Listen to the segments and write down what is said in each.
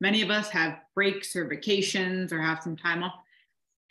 Many of us have breaks or vacations or have some time off.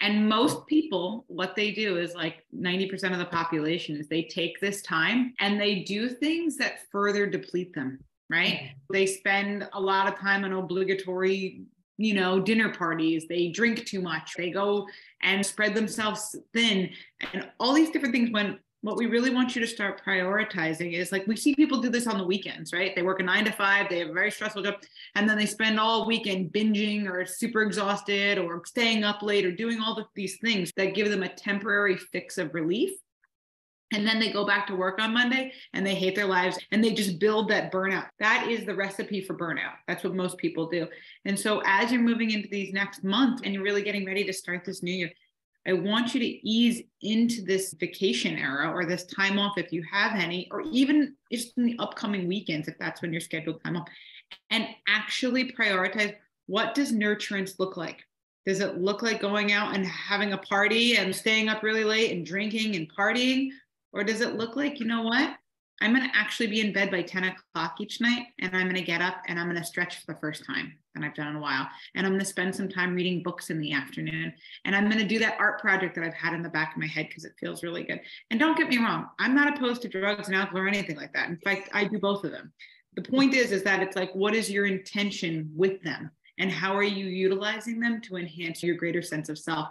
And most people, what they do is like 90% of the population is they take this time and they do things that further deplete them, right? They spend a lot of time on obligatory, dinner parties. They drink too much. They go and spread themselves thin and all these different things, when what we really want you to start prioritizing is, like, we see people do this on the weekends, right? They work a 9 to 5, they have a very stressful job, and then they spend all weekend binging or super exhausted or staying up late or doing all of these things that give them a temporary fix of relief. And then they go back to work on Monday and they hate their lives and they just build that burnout. That is the recipe for burnout. That's what most people do. And so as you're moving into these next months and you're really getting ready to start this new year, I want you to ease into this vacation era or this time off if you have any, or even just in the upcoming weekends, if that's when you're scheduled time off, and actually prioritize, what does nurturance look like? Does it look like going out and having a party and staying up really late and drinking and partying? Or does it look like, you know what? I'm going to actually be in bed by 10 o'clock each night, and I'm going to get up and I'm going to stretch for the first time that I've done in a while. And I'm going to spend some time reading books in the afternoon. And I'm going to do that art project that I've had in the back of my head because it feels really good. And don't get me wrong, I'm not opposed to drugs and alcohol or anything like that. In fact, I do both of them. The point is that it's like, what is your intention with them? And how are you utilizing them to enhance your greater sense of self?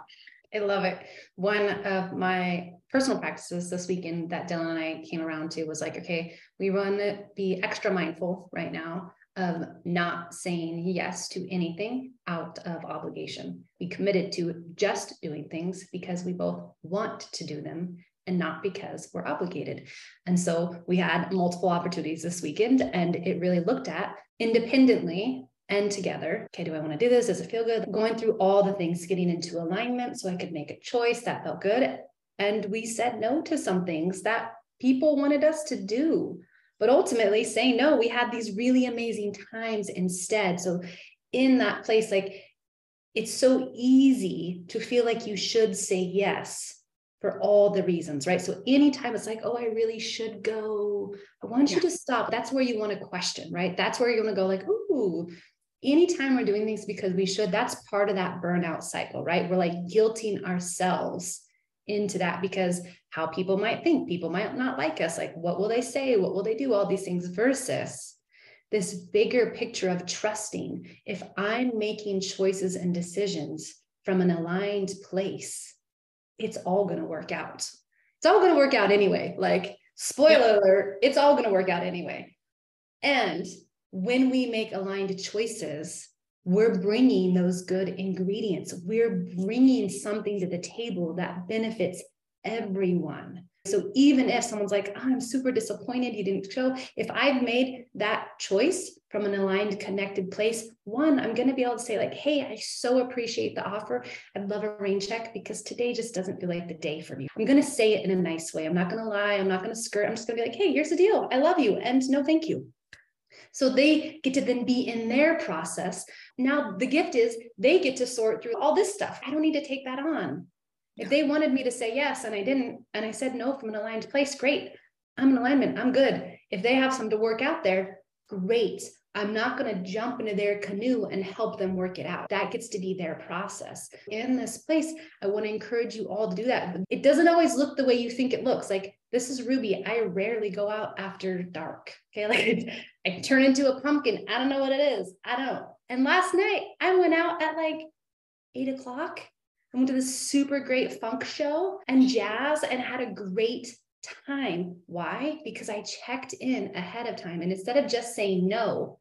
I love it. One of my personal practices this weekend that Dylan and I came around to was like, okay, we want to be extra mindful right now of not saying yes to anything out of obligation. We committed to just doing things because we both want to do them and not because we're obligated. And so we had multiple opportunities this weekend, and it really looked at independently and together. Okay, do I want to do this? Does it feel good? Going through all the things, getting into alignment so I could make a choice that felt good. And we said no to some things that people wanted us to do. But ultimately saying no, we had these really amazing times instead. So in that place, like, it's so easy to feel like you should say yes for all the reasons, right? So anytime it's like, oh, I really should go, I want you to stop. That's where you want to question, right? That's where you want to go like, ooh, anytime we're doing things because we should, that's part of that burnout cycle, right? We're like guilting ourselves into that because how people might think, people might not like us. Like, what will they say? What will they do? All these things versus this bigger picture of trusting. If I'm making choices and decisions from an aligned place, it's all going to work out. It's all going to work out anyway. Like, spoiler alert, it's all going to work out anyway. And when we make aligned choices, we're bringing those good ingredients. We're bringing something to the table that benefits everyone. So even if someone's like, oh, I'm super disappointed you didn't show, if I've made that choice from an aligned, connected place, one, I'm going to be able to say like, hey, I so appreciate the offer. I'd love a rain check because today just doesn't feel like the day for me. I'm going to say it in a nice way. I'm not going to lie. I'm not going to skirt. I'm just going to be like, hey, here's the deal. I love you. And no, thank you. So they get to then be in their process. Now the gift is they get to sort through all this stuff. I don't need to take that on. If they wanted me to say yes and I didn't, and I said no from an aligned place, great. I'm in alignment. I'm good. If they have something to work out there, great. I'm not going to jump into their canoe and help them work it out. That gets to be their process. In this place, I want to encourage you all to do that. But it doesn't always look the way you think it looks. Like, this is Ruby. I rarely go out after dark. Okay. Like, I turn into a pumpkin. I don't know what it is. I don't. And last night I went out at like 8 o'clock. I went to this super great funk show and jazz and had a great time. Why? Because I checked in ahead of time. And instead of just saying no,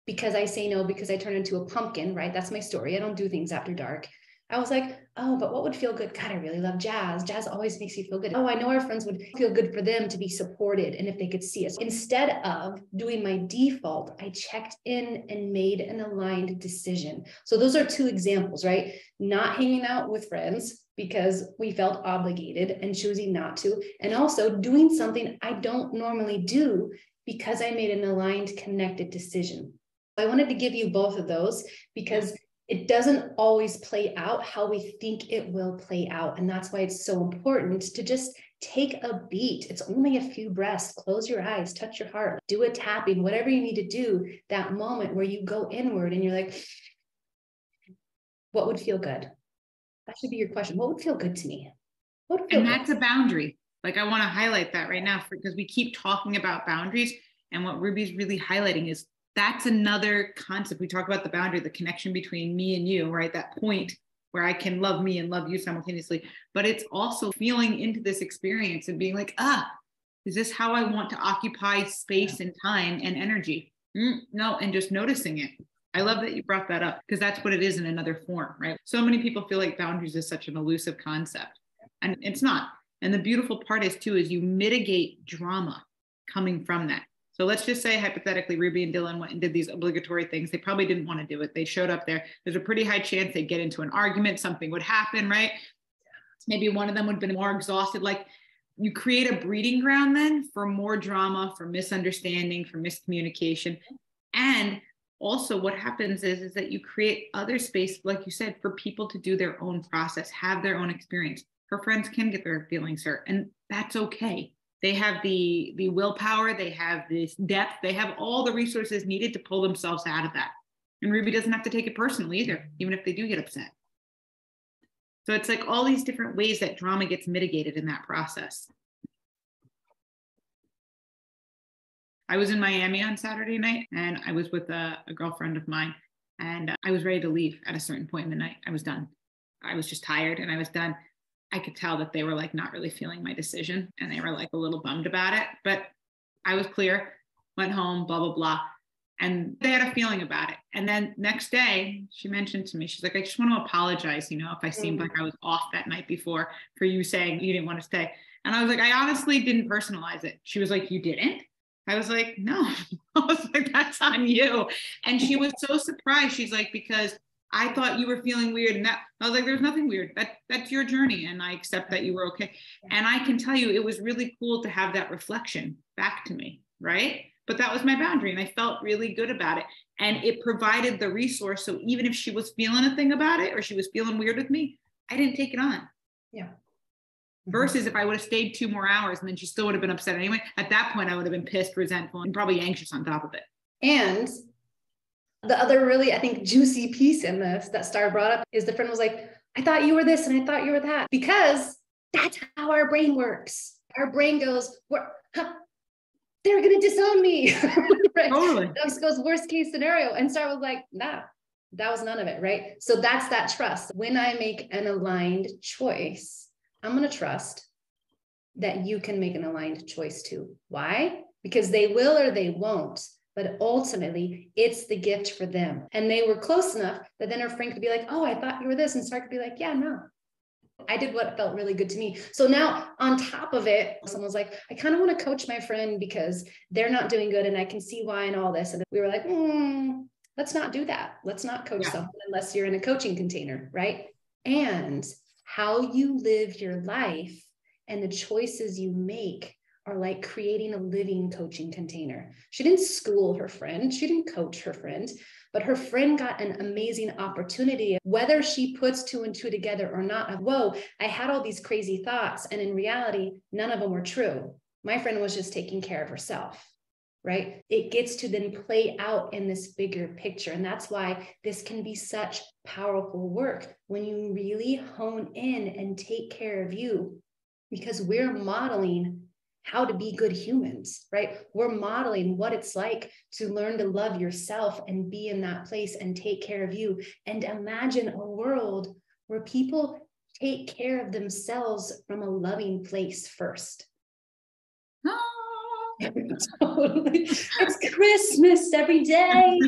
because I say no, because I turn into a pumpkin, right? That's my story. I don't do things after dark. I was like, oh, but what would feel good? God, I really love jazz. Jazz always makes me feel good. Oh, I know our friends would feel good for them to be supported and if they could see us. Instead of doing my default, I checked in and made an aligned decision. So those are two examples, right? Not hanging out with friends because we felt obligated and choosing not to, and also doing something I don't normally do because I made an aligned, connected decision. I wanted to give you both of those because it doesn't always play out how we think it will play out. And that's why it's so important to just take a beat. It's only a few breaths. Close your eyes, touch your heart, do a tapping, whatever you need to do, that moment where you go inward and you're like, What would feel good? That should be your question. What would feel good to me? What would feel And good? that's a boundary. Like, I want to highlight that right now because we keep talking about boundaries. And what Ruby's really highlighting is that's another concept. We talk about the boundary, the connection between me and you, right? That point where I can love me and love you simultaneously. But it's also feeling into this experience and being like, is this how I want to occupy space and time and energy? No, and just noticing it. I love that you brought that up because that's what it is in another form, right? So many people feel like boundaries is such an elusive concept, and it's not. And the beautiful part is too, is you mitigate drama coming from that. So let's just say hypothetically, Ruby and Dylan went and did these obligatory things. They probably didn't want to do it. They showed up there. There's a pretty high chance they'd get into an argument. Something would happen, right? Maybe one of them would have been more exhausted. Like, you create a breeding ground then for more drama, for misunderstanding, for miscommunication. And also what happens is that you create other space, like you said, for people to do their own process, have their own experience. Her friends can get their feelings hurt, and that's okay. They have the willpower, they have this depth, they have all the resources needed to pull themselves out of that. And Ruby doesn't have to take it personally either, even if they do get upset. So it's like all these different ways that drama gets mitigated in that process. I was in Miami on Saturday night, and I was with a girlfriend of mine, and I was ready to leave at a certain point in the night. I was done. I was just tired and I was done. I could tell that they were like not really feeling my decision, and they were like a little bummed about it, but I was clear, went home, blah, blah, blah. And they had a feeling about it. And then next day she mentioned to me, she's like, I just want to apologize, if I seemed like I was off that night before for you saying you didn't want to stay. And I was like, I honestly didn't personalize it. She was like, you didn't? I was like, no. I was like, that's on you. And she was so surprised. She's like, because I thought you were feeling weird. And I was like, there's nothing weird. That's your journey. And I accept that you were okay. And I can tell you, it was really cool to have that reflection back to me, right? But that was my boundary, and I felt really good about it. And it provided the resource. So even if she was feeling a thing about it, or she was feeling weird with me, I didn't take it on. Yeah. Versus if I would have stayed 2 more hours and then she still would have been upset anyway, at that point I would have been pissed, resentful, and probably anxious on top of it. And the other really, I think, juicy piece in this that Star brought up is the friend was like, I thought you were this and I thought you were that, because that's how our brain works. Our brain goes, they're going to disown me. Right? Totally. That goes worst case scenario. And Star was like, nah, that was none of it. Right. So that's that trust. When I make an aligned choice, I'm going to trust that you can make an aligned choice too. Why? Because they will or they won't. But ultimately, it's the gift for them. And they were close enough that then her friend could be like, oh, I thought you were this. And Star could be like, yeah, no. I did what felt really good to me. So now on top of it, someone's like, I kind of want to coach my friend because they're not doing good and I can see why and all this. And we were like, let's not do that. Let's not coach someone unless you're in a coaching container, right? And how you live your life and the choices you make are like creating a living coaching container. She didn't school her friend. She didn't coach her friend. But her friend got an amazing opportunity, whether she puts 2 and 2 together or not, of, whoa, I had all these crazy thoughts. And in reality, none of them were true. My friend was just taking care of herself, right? It gets to then play out in this bigger picture. And that's why this can be such powerful work when you really hone in and take care of you, because we're modeling how to be good humans, right? We're modeling what it's like to learn to love yourself and be in that place and take care of you. And imagine a world where people take care of themselves from a loving place first. Totally. It's Christmas every day.